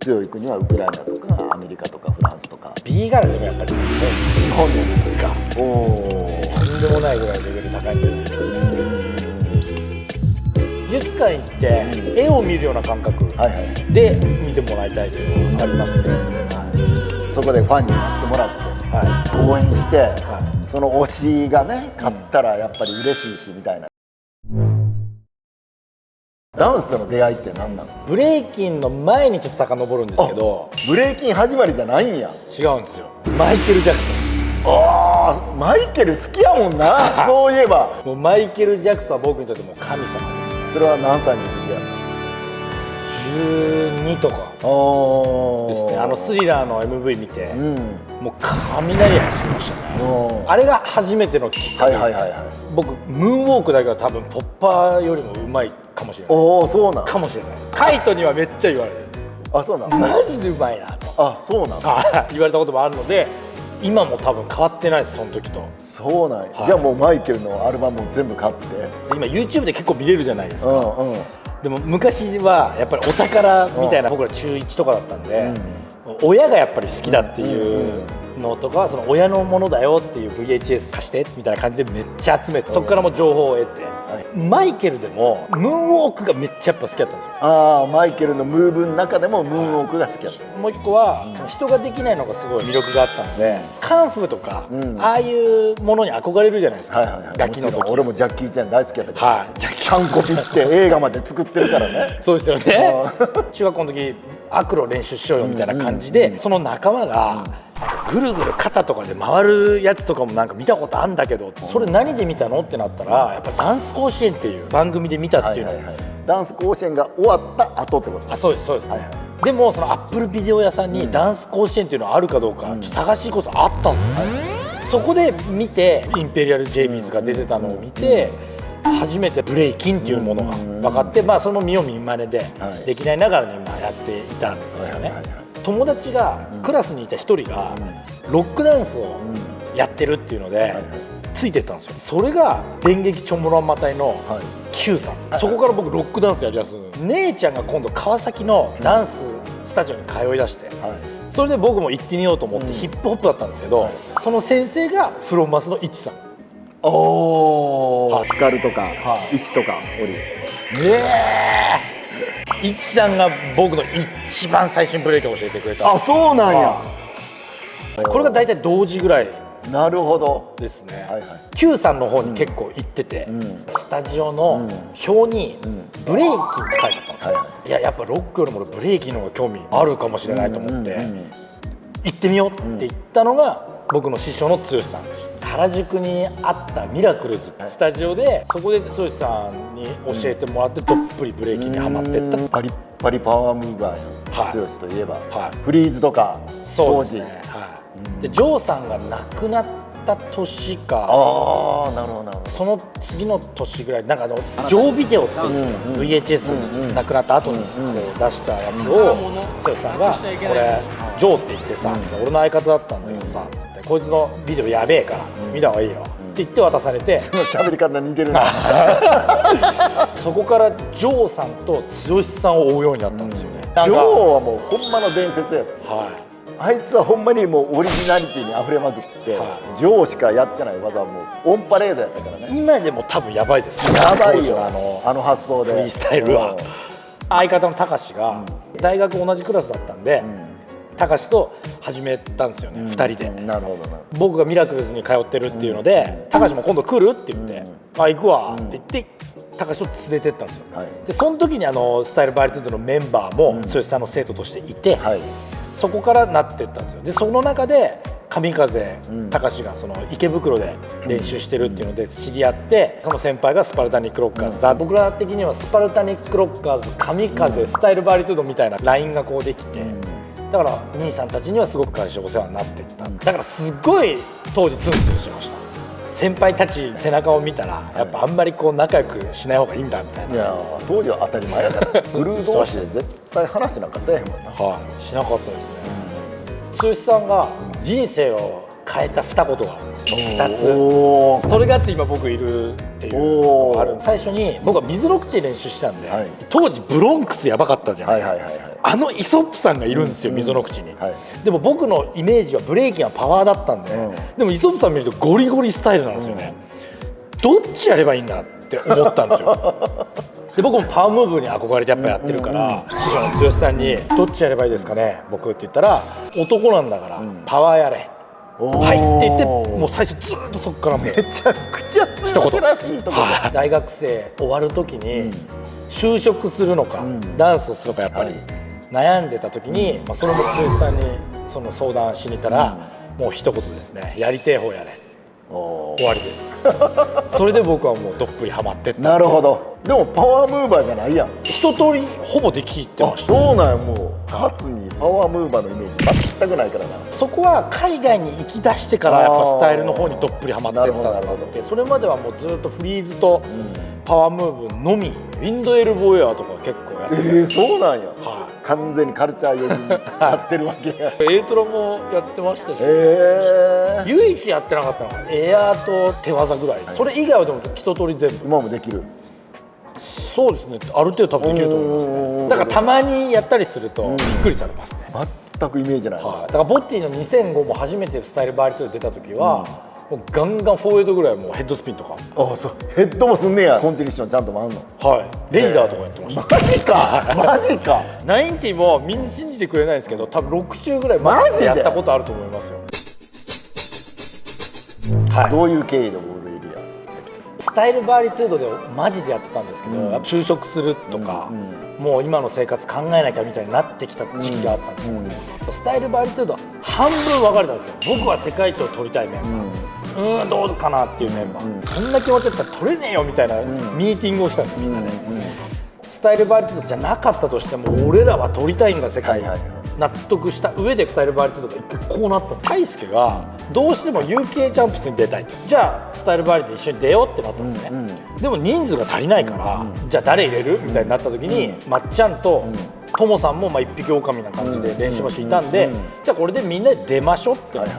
強い国はウクライナとかアメリカとかフランスとか。 B 柄でもやっぱり日本でがおお。とんでもないぐらいレベル高いんじゃないですか。美術館行って絵を見るような感覚はいはい。で見てもらいたいというのはありますね。そこでファンになってもらっては応援して、いはその推しがね勝ったらやっぱり嬉しいしみたいな。ダンスとの出会いって何なの？い。ブレイキンの前にちょっと遡るんですけど、ブレイキン始まりじゃないんや。違うんですよ。マイケル・ジャクソああ、マイケル好きやもんな。そういえば。ン。もうマイケル・ジャクソンは僕にとってもう神様ですね。それは何歳の時やっ12とかた？おですね。スリラーの MV 見て、うん。もう雷がしましたね。おあれが初めてのきっかはいけです。はいはいはい。僕ムーンウォークだけは多分ポッパーよりもうまいかもしれない。おお、そうなん。かもしれない。カイトにはめっちゃ言われる。あ、そうなん。マジでうまいなとあ、そうなん。言われたこともあるので、今も多分変わってないです、その時と。そうなんや。はいじゃあもうマイケルのアルバムを全部買って。で今 YouTube で結構見れるじゃないですか。うんうん。でも昔はやっぱりお宝みたいな、僕ら中1とかだったんで、親がやっぱり好きだっていうのとか、その親のものだよっていう VHS 貸してみたいな感じでめっちゃ集めて、そこからもう情報を得て、マイケルでもムーンウォークがめっちゃやっぱ好きだったんですよ。ああ、マイケルのムーブの中でもムーンウォークが好きやった。もう一個は、その人ができないのがすごい魅力があったので、カンフーとか、ああいうものに憧れるじゃないですか、はいはいはい。ガキの時。もちろん俺もジャッキー・チェン大好きやったけど、はい、じゃあ完コピして映画まで作ってるからね。そうですよね。中学校の時アクロ練習しようよみたいな感じで、その仲間がぐるぐる肩とかで回るやつとかもなんか見たことあるんだけど、それ何で見たのってなったら、やっぱりダンス甲子園っていう番組で見たっていうの。ダンス甲子園が終わった後ってこと。あ、そうですそうです、はいはい。でもそのアップルビデオ屋さんにダンス甲子園っていうのがあるかどうかちょっと探しに行くことあったんですよ、そこで見てインペリアル・ジェイビーズが出てたのを見て、初めてブレイキンっていうものが分かって、まあそれも見よう見まねでできないながらに今やっていたんですよね。友達がクラスにいた一人がロックダンスをやってるっていうのでついてったんですよ。それが電撃チョモランマ隊の Q さん。そこから僕ロックダンスやりだす。姉ちゃんが今度川崎のダンススタジオに通いだして、それで僕も行ってみようと思ってヒップホップだったんですけど、その先生がフロンマスのイチさん。おお、ヒカルとかイチとかおる。イチさんが僕の一番最初にブレイクを教えてくれた。あ、そうなんや。これが大体同時ぐらいなるほどですね。はいはい。 Q さんの方に結構行ってて、スタジオの表にブレイキンって書いてあったんですよ。いや、やっぱロックよりもブレイキンの方が興味あるかもしれないと思って行ってみようって言ったのが僕の師匠の剛さんでした。原宿にあったミラクルズってスタジオで、そこで剛さんに教えてもらってどっぷりブレイキンにはまっていった。パリッパリパワームーバーやはい剛といえば、はいフリーズとか当時。そうですね。はい。でジョーさんが亡くなった年か、ああ、なるほどなるほど。その次の年ぐらい、なんかジョービデオっていう VHS 亡くなった後にこう出したやつを剛さんが「これジョーって言ってさ、俺の相方だったんだけどさ」つって「こいつのビデオやべえから見た方がいいよ」って言って渡されて、喋り方似てるな。そこからジョーさんと剛さんを追うようになったんですよね。ジョーはもうほんまの伝説やった。はい。あいつはほんまにもうオリジナリティに溢れまくって、ジョーしかやってない技はもうオンパレードやったからね。今でも多分やばいですよ。やばいよ、当時のあの発想でフリースタイルは。相方のたかしが大学同じクラスだったんで、たかしと始めたんですよね、2人で。なるほどな。僕がミラクルズに通ってるっていうので、たかしも今度来るって言って「あ、行くわ」って言ってたかしを連れてったんですよ。でその時にスタイルバリトゥードのメンバーも剛さんの生徒としていて、そこからなっていったんですよ。でその中で神風隆がその池袋で練習してるっていうので知り合って、その先輩がスパルタニックロッカーズだ、僕ら的にはスパルタニックロッカーズ、神風、スタイルバリトゥードみたいなラインがこうできて、だから兄さんたちにはすごく感謝お世話になっていった。だからすごい当時ツンツンしてました。先輩たち背中を見たらやっぱあんまりこう仲良くしない方がいいんだみたいな。いや当時は当たり前やからブルー同士で絶対話なんかせえへんもんな。はい、しなかったですね。剛さんが人生を変えた二言があるんですよ。2つ。おーそれがあって今僕いるっていうのがある。最初に僕は水の口で練習したんで、はい当時ブロンクスやばかったじゃないですか。はいはいはいはいあのイソップさんがいるんですよ、溝の口に、はいでも僕のイメージはブレイキンはパワーだったんで、でもイソップさん見るとゴリゴリスタイルなんですよね、どっちやればいいんだって思ったんですよで僕もパワームーブに憧れてやっぱやってるから、師匠の剛さんに「どっちやればいいですかね僕」って言ったら「男なんだからパワーやれ」はいって言って、もう最初ずっとそこからもうめちゃくちゃ強しらしいとこ大学生終わる時に就職するのか、ダンスをするのかやっぱり悩んでた時に、それも剛さんにその相談しに行ったら、もう一言ですね、やりてえ方やれ、終わりですそれで僕はもうどっぷりハマってった。なるほど。でもパワームーバーじゃないやん。一通りほぼできてました。そうなんや。もう勝にパワームーバーのイメージ全くないからな。そこは海外に行き出してからやっぱスタイルの方にどっぷりハマってったんだなるほどって、それまではもうずっとフリーズとパワームーブのみ、ウィンドエルボーエアーとか結構やってて、そうなんや。は完全にカルチャー寄りにやってるわけや。い、エイトロもやってましたし、唯一やってなかったのはエアーと手技ぐらい、それ以外はでも一通り全部。今もできる。そうですね、ある程度多分できると思いますね。だからたまにやったりするとびっくりされますね。全くイメージない。はい、だからボッティの2005も初めてスタイルバーリトゥ出た時は、もうガンガンフォーエイドぐらいもうヘッドスピンとか、あ、そう。ヘッドもすんねや。コンティニッションちゃんと回んの。はい、レイダーとかやってました。マジか。マジか。ナインティもみんな信じてくれないんですけど、多分6周ぐらいマジでやったことあると思いますよ。はい、どういう経緯でオールエリア。スタイルバーリトゥードでマジでやってたんですけど、やっぱ就職するとか、もう今の生活考えなきゃみたいになってきた時期があったんですよ、スタイルバーリトゥードは半分分かれたんですよ。僕は世界一を取りたいメンバー、どうかなっていうメンバー、そんな気持ちだったら取れねえよみたいなミーティングをしたんですよ、みんなで。スタイルバーリトゥードじゃなかったとしても俺らは取りたいんだ世界を、納得した上でスタイルバーリトゥードが一回こうなったの。大輔がどうしても UK チャンプスに出たいと、じゃあスタイルバーリで一緒に出ようってなったんですね、でも人数が足りないから、じゃあ誰入れるみたいになった時に、まっちゃんとトモさんも一匹狼な感じで練習場所いたんで、じゃあこれでみんなで出ましょうってなって、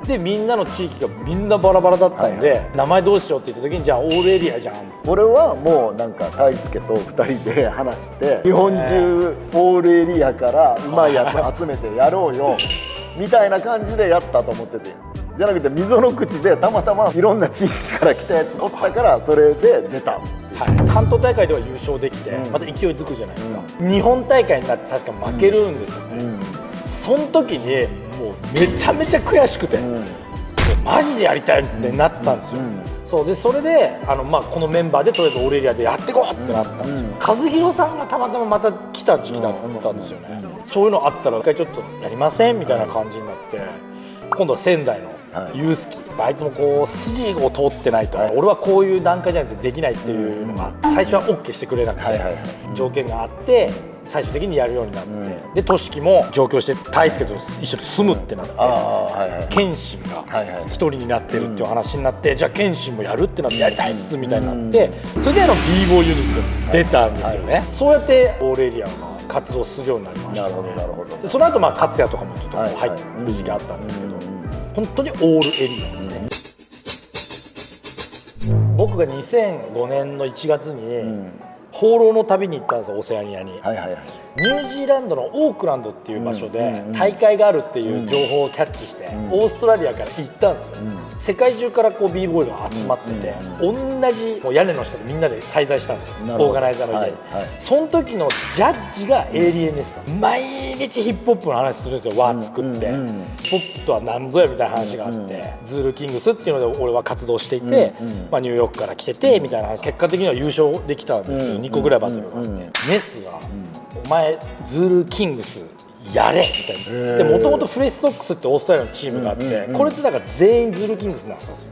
でみんなの地域がみんなバラバラだったんで、名前どうしようって言った時に、じゃあオールエリアじゃん。俺はもうなんか大輔と2人で話して日本中オールエリアからうまいやつ集めてやろうよみたいな感じでやったと思ってて、じゃなくて溝の口でたまたまいろんな地域から来たやつおったからそれで出た。関東大会では優勝できて、また勢いづくじゃないですか、日本大会になって確か負けるんですよね、その時にもうめちゃめちゃ悔しくて、マジでやりたいってなったんですよ、そうでそれでこのメンバーでとりあえずオールエリアでやっていこうってなったんですよ、和弘さんがたまたままた来た時期だったんですよね、そういうのあったら一回ちょっとやりませんみたいな感じになって、今度は仙台のユースキー、あいつもこう筋を通ってないと、俺はこういう段階じゃなくてできないっていうのが最初は OK してくれなくて、条件があって最終的にやるようになって、で俊樹も上京して大輔と一緒に住むってなって、謙信が一人になってるっていう話になって、じゃあ謙信もやるってなってやりたいっすみたいになって、それでb ボーユニットに出たんですよね、そうやってオールエリアが活動するようになりました、ね、なるほどなるほど。でその後勝也とかもちょっと入ってる時期あったんですけど、本当にオールエリアですね、僕が2005年の1月に放浪の旅に行ったんですよ、オセアニアに。ニュージーランドのオークランドっていう場所で大会があるっていう情報をキャッチしてオーストラリアから行ったんですよ、世界中からこう b ボーイが集まってて、同じもう屋根の下でみんなで滞在したんですよ、オーガナイザーの家に、その時のジャッジがエイリエンでした。毎日ヒップホップの話するんですよ、輪作って、ヒップホップとは何ぞやみたいな話があって、ズールキングスっていうので俺は活動していて、ニューヨークから来ててみたいな話、結果的には優勝できたんですけど、2個ぐらいバトルがあって、メスがお前ズールキングスやれみたいな。でもともとフレッシュソックスってオーストラリアのチームがあって、これってだから全員ズールキングスになってたんですよ。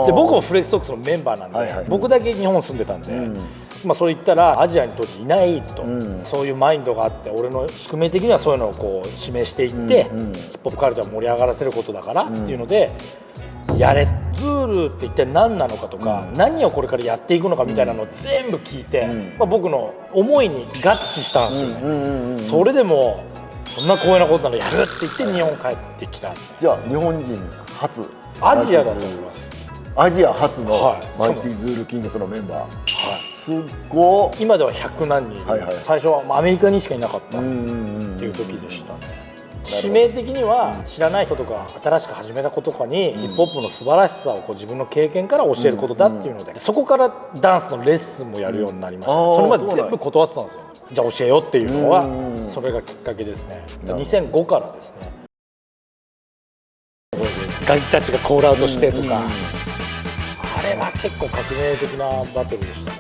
で僕もフレッシュソックスのメンバーなんで、僕だけ日本住んでたんで、それ言ったらアジアに当時いないと、そういうマインドがあって、俺の宿命的にはそういうのをこう示していって、ヒップホップカルチャーを盛り上がらせることだからっていうので、やれ、ズールって一体何なのかとか、何をこれからやっていくのかみたいなのを全部聞いて、僕の思いに合致したんですよね。それでもそんな光栄なことならやるって言って日本帰ってきた。じゃあ日本人初アジアだと思います。アジア初のはいマイティズールキングスのメンバー、すっご今では100何人いる、はいはい、最初はアメリカにしかいなかったっていう時でしたね。使命的には知らない人とか新しく始めた子とかにヒップホップの素晴らしさをこう自分の経験から教えることだっていうので、そこからダンスのレッスンもやるようになりました、それまで全部断ってたんですよ。じゃあ教えようっていうのはそれがきっかけですね。2005からですね。ガキたちがコールアウトしてとか、あれは結構革命的なバトルでしたね。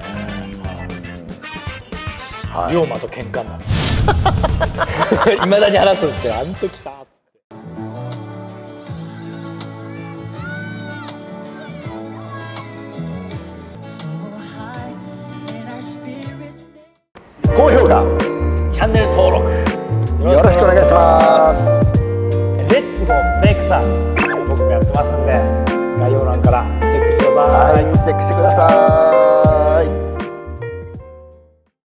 龍馬と喧嘩になるいまだに話すんですけど、あの時さっつって高評価チャンネル登録よろしくお願いします。レッツゴーメイクさん、僕もやってますんで概要欄からチェックしてください。はい、チェックしてください。